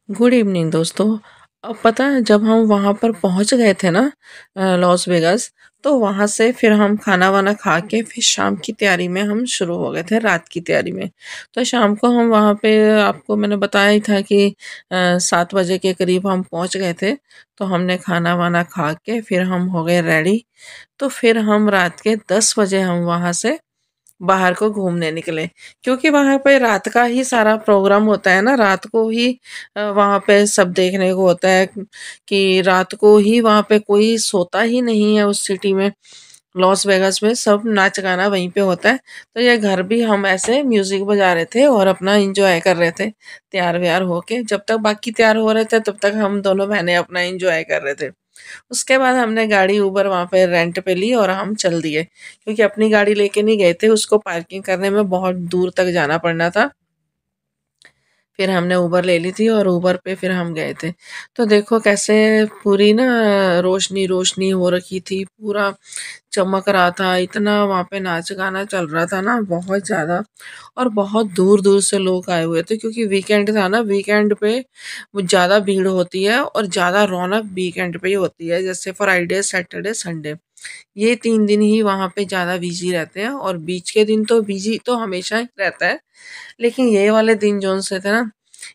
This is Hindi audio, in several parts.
गुड इवनिंग दोस्तों। अब पता है जब हम वहाँ पर पहुँच गए थे ना लॉस वेगास, तो वहाँ से फिर हम खाना वाना खा के फिर शाम की तैयारी में हम शुरू हो गए थे, रात की तैयारी में। तो शाम को हम वहाँ पे आपको मैंने बताया ही था कि 7 बजे के करीब हम पहुँच गए थे। तो हमने खाना वाना खा के फिर हम हो गए रेडी। तो फिर हम रात के 10 बजे हम वहाँ से बाहर को घूमने निकले, क्योंकि वहाँ पे रात का ही सारा प्रोग्राम होता है ना, रात को ही वहाँ पे सब देखने को होता है कि रात को ही वहाँ पे कोई सोता ही नहीं है उस सिटी में। लॉस वेगास में सब नाच गाना वहीं पे होता है। तो ये घर भी हम ऐसे म्यूजिक बजा रहे थे और अपना एंजॉय कर रहे थे, तैयार व्यार होके। जब तक बाकी तैयार हो रहे थे तब तक हम दोनों बहनें अपना एंजॉय कर रहे थे। उसके बाद हमने गाड़ी उबर वहाँ पे रेंट पे ली और हम चल दिए, क्योंकि अपनी गाड़ी लेके नहीं गए थे, उसको पार्किंग करने में बहुत दूर तक जाना पड़ना था। फिर हमने उबर ले ली थी और उबर पे फिर हम गए थे। तो देखो कैसे पूरी ना रोशनी रोशनी हो रखी थी, पूरा चमक रहा था, इतना वहाँ पे नाच गाना चल रहा था ना, बहुत ज़्यादा। और बहुत दूर दूर से लोग आए हुए थे, क्योंकि वीकेंड था ना, वीकेंड पे वो ज़्यादा भीड़ होती है और ज़्यादा रौनक वीकेंड पे ही होती है, जैसे फ्राइडे सैटरडे संडे। ये 3 दिन ही वहाँ पे ज़्यादा बिजी रहते हैं, और बीच के दिन तो बिजी तो हमेशा ही रहता है, लेकिन ये वाले दिन जोन से थे ना,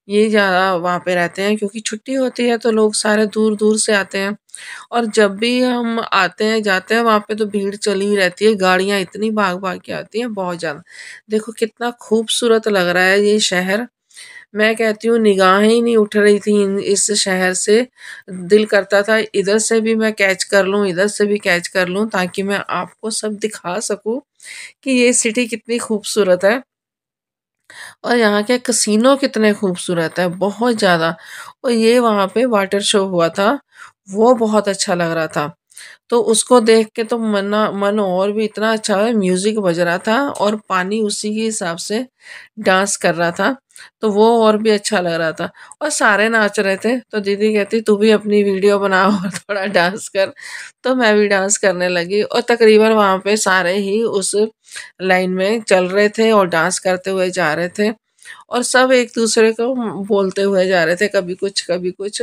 ये ज़्यादा वहाँ पे रहते हैं, क्योंकि छुट्टी होती है तो लोग सारे दूर दूर से आते हैं। और जब भी हम आते हैं जाते हैं वहाँ पे तो भीड़ चली ही रहती है, गाड़ियाँ इतनी भाग भाग के आती हैं, बहुत ज़्यादा। देखो कितना खूबसूरत लग रहा है ये शहर। मैं कहती हूँ निगाहें ही नहीं उठ रही थी इस शहर से। दिल करता था इधर से भी मैं कैच कर लूँ, इधर से भी कैच कर लूँ, ताकि मैं आपको सब दिखा सकूँ कि ये सिटी कितनी खूबसूरत है। और यहाँ के कसिनो कितने खूबसूरत है, बहुत ज़्यादा। और ये वहाँ पे वाटर शो हुआ था, वो बहुत अच्छा लग रहा था। तो उसको देख के तो मन और भी इतना अच्छा है, म्यूजिक बज रहा था और पानी उसी के हिसाब से डांस कर रहा था। तो वो और भी अच्छा लग रहा था, और सारे नाच रहे थे। तो दीदी कहती तू भी अपनी वीडियो बना और थोड़ा डांस कर। तो मैं भी डांस करने लगी, और तकरीबन वहाँ पे सारे ही उस लाइन में चल रहे थे और डांस करते हुए जा रहे थे। और सब एक दूसरे को बोलते हुए जा रहे थे, कभी कुछ कभी कुछ।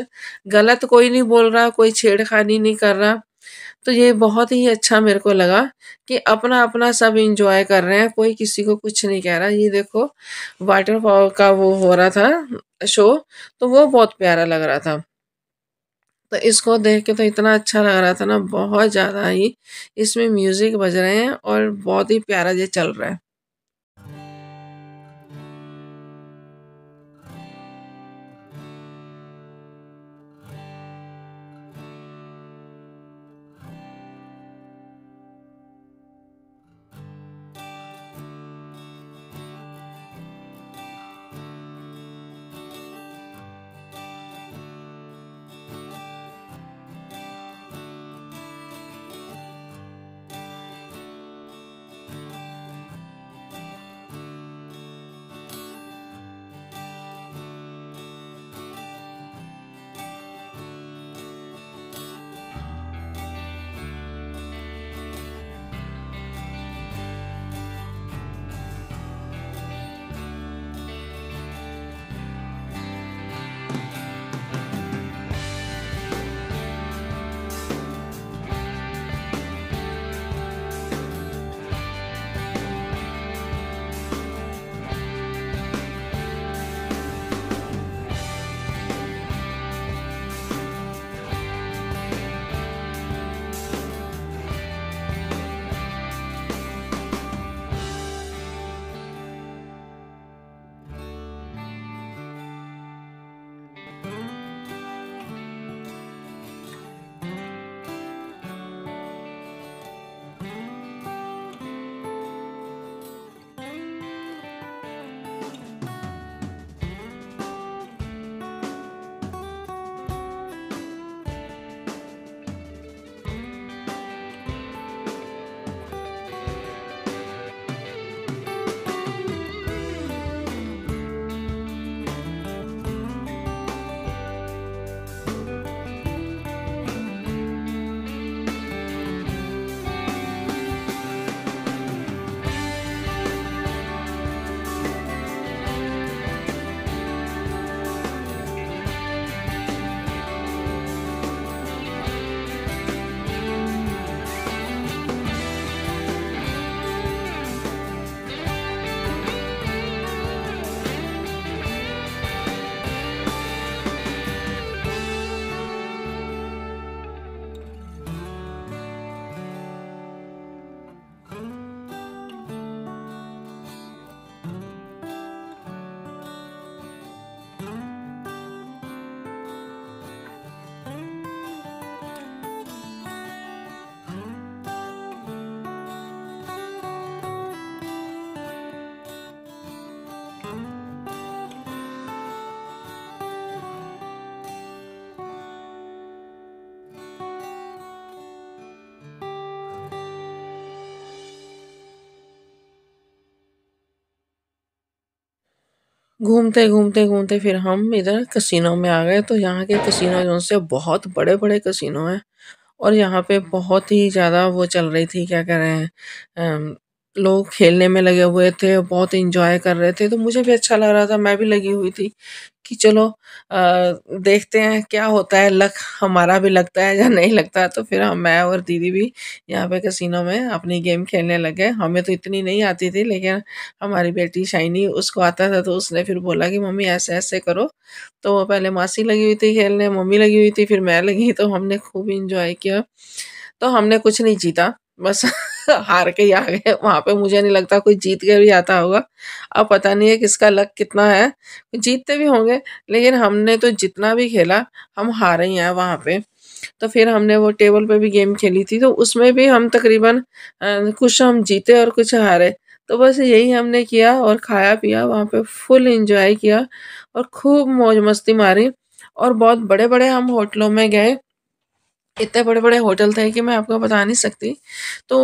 गलत कोई नहीं बोल रहा, कोई छेड़खानी नहीं कर रहा। तो ये बहुत ही अच्छा मेरे को लगा कि अपना-अपना सब एन्जॉय कर रहे हैं, कोई किसी को कुछ नहीं कह रहा। ये देखो वाटरफॉल का वो हो रहा था शो, तो वो बहुत प्यारा लग रहा था। तो इसको देख के तो इतना अच्छा लग रहा था ना, बहुत ज़्यादा ही। इसमें म्यूज़िक बज रहे हैं और बहुत ही प्यारा ये चल रहा है। घूमते घूमते घूमते फिर हम इधर कसिनो में आ गए। तो यहाँ के कसिनो जो से बहुत बड़े बड़े कसिनो हैं और यहाँ पे बहुत ही ज़्यादा वो चल रही थी, क्या कह रहे हैं, लोग खेलने में लगे हुए थे, बहुत इंजॉय कर रहे थे। तो मुझे भी अच्छा लग रहा था, मैं भी लगी हुई थी कि चलो देखते हैं क्या होता है, लक हमारा भी लगता है या नहीं लगता है। तो फिर हम, मैं और दीदी भी यहाँ पे कैसीनो में अपनी गेम खेलने लगे। हमें तो इतनी नहीं आती थी, लेकिन हमारी बेटी शाइनी, उसको आता था, तो उसने फिर बोला कि मम्मी ऐसे ऐसे करो। तो वो पहले मासी लगी हुई थी खेलने, मम्मी लगी हुई थी, फिर मैं लगी, तो हमने खूब इंजॉय किया। तो हमने कुछ नहीं जीता, बस हार के ही आ गए। वहाँ पे मुझे नहीं लगता कोई जीत के भी आता होगा। अब पता नहीं है किसका लक कितना है, जीतते भी होंगे, लेकिन हमने तो जितना भी खेला, हम हारे ही हैं वहाँ पे। तो फिर हमने वो टेबल पे भी गेम खेली थी, तो उसमें भी हम तकरीबन कुछ हम जीते और कुछ हारे। तो बस यही हमने किया और खाया-पिया, वहाँ पे फुल एन्जॉय किया और खूब मौज-मस्ती मारी और बहुत बड़े-बड़े हम होटलों में गए। इतने बड़े-बड़े होटल थे कि मैं आपको बता नहीं सकती। तो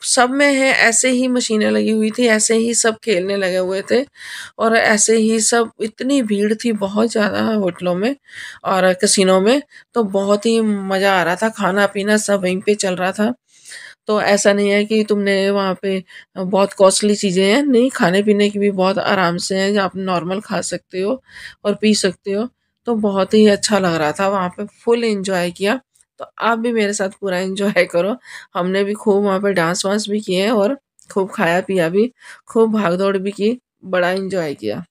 सब में है ऐसे ही मशीनें लगी हुई थी, ऐसे ही सब खेलने लगे हुए थे और ऐसे ही सब, इतनी भीड़ थी बहुत ज़्यादा होटलों में और कैसीनो में। तो बहुत ही मज़ा आ रहा था, खाना-पीना सब वहीं पे चल रहा था। तो ऐसा नहीं है कि तुमने वहाँ पे बहुत कॉस्टली चीज़ें हैं, नहीं, खाने-पीने की भी बहुत आराम से हैं, जहाँ आप नॉर्मल खा सकते हो और पी सकते हो। तो बहुत ही अच्छा लग रहा था वहाँ पे, फुल एन्जॉय किया। तो आप भी मेरे साथ पूरा एन्जॉय करो। हमने भी खूब वहाँ पे डांस-वांस भी किए और खूब खाया-पिया भी, खूब भाग-दौड़ भी की, बड़ा एन्जॉय किया।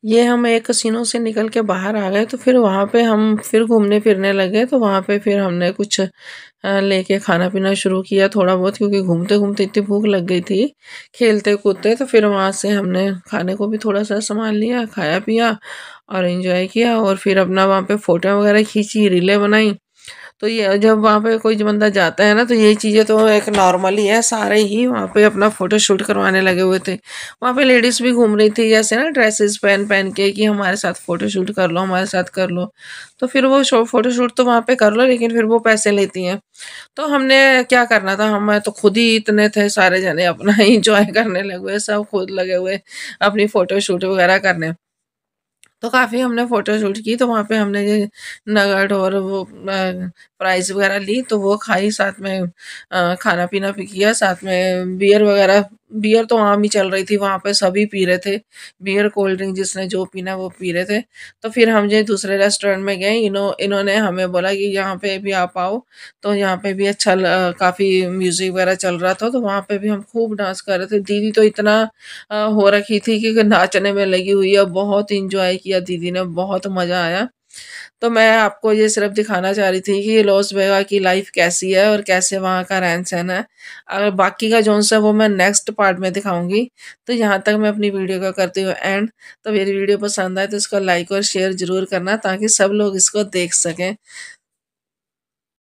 ये हम एक कसिनो से निकल के बाहर आ गए तो फिर वहाँ पे हम फिर घूमने फिरने लगे तो वहाँ पे फिर हमने कुछ लेके खाना पीना शुरू किया थोड़ा बहुत क्योंकि घूमते घूमते इतनी भूख लग गई थी खेलते कूदते तो फिर वहाँ से हमने खाने को भी थोड़ा सा सामान लिया खाया पिया और एंजॉय किया और फिर अपना वहाँ पे फोटो वगैरह खींची रीलें बनाई। तो ये जब वहाँ पे कोई बंदा जाता है ना तो ये चीज़ें तो एक नॉर्मल ही है सारे ही वहाँ पे अपना फोटो शूट करवाने लगे हुए थे। वहाँ पे लेडीज भी घूम रही थी जैसे ना ड्रेसेस पहन पहन के कि हमारे साथ फोटो शूट कर लो हमारे साथ कर लो। तो फिर वो फोटो शूट तो वहाँ पे कर लो लेकिन फिर वो पैसे लेती हैं। तो हमने क्या करना था हम तो खुद ही इतने थे सारे जने अपना इंजॉय करने लगे हुए सब खुद लगे हुए अपनी फोटो शूट वगैरह करने। तो काफ़ी हमने फ़ोटो शूट की तो वहाँ पे हमने ये नगद और वो प्राइज़ वग़ैरह ली तो वो खाई साथ में खाना पीना भी किया साथ में बियर वग़ैरह बियर तो आम ही चल रही थी वहाँ पे सभी पी रहे थे। बियर, कोल्ड ड्रिंक जिसने जो पीना वो पी रहे थे। तो फिर हम जो दूसरे रेस्टोरेंट में गए इन्होंने हमें बोला कि यहाँ पे भी आप आओ। तो यहाँ पे भी अच्छा काफ़ी म्यूज़िक वग़ैरह चल रहा था तो वहाँ पे भी हम खूब डांस कर रहे थे। दीदी तो इतना हो रखी थी कि नाचने में लगी हुई है बहुत एंजॉय किया दीदी ने बहुत मजा आया। तो मैं आपको ये सिर्फ दिखाना चाह रही थी कि लॉस वेगा की लाइफ कैसी है और कैसे वहाँ का रहन सहन है। अगर बाकी का जोन सा वो मैं नेक्स्ट पार्ट में दिखाऊंगी। तो यहाँ तक मैं अपनी वीडियो का करती हूँ एंड। तो मेरी वीडियो पसंद आए तो इसको लाइक और शेयर जरूर करना ताकि सब लोग इसको देख सकें।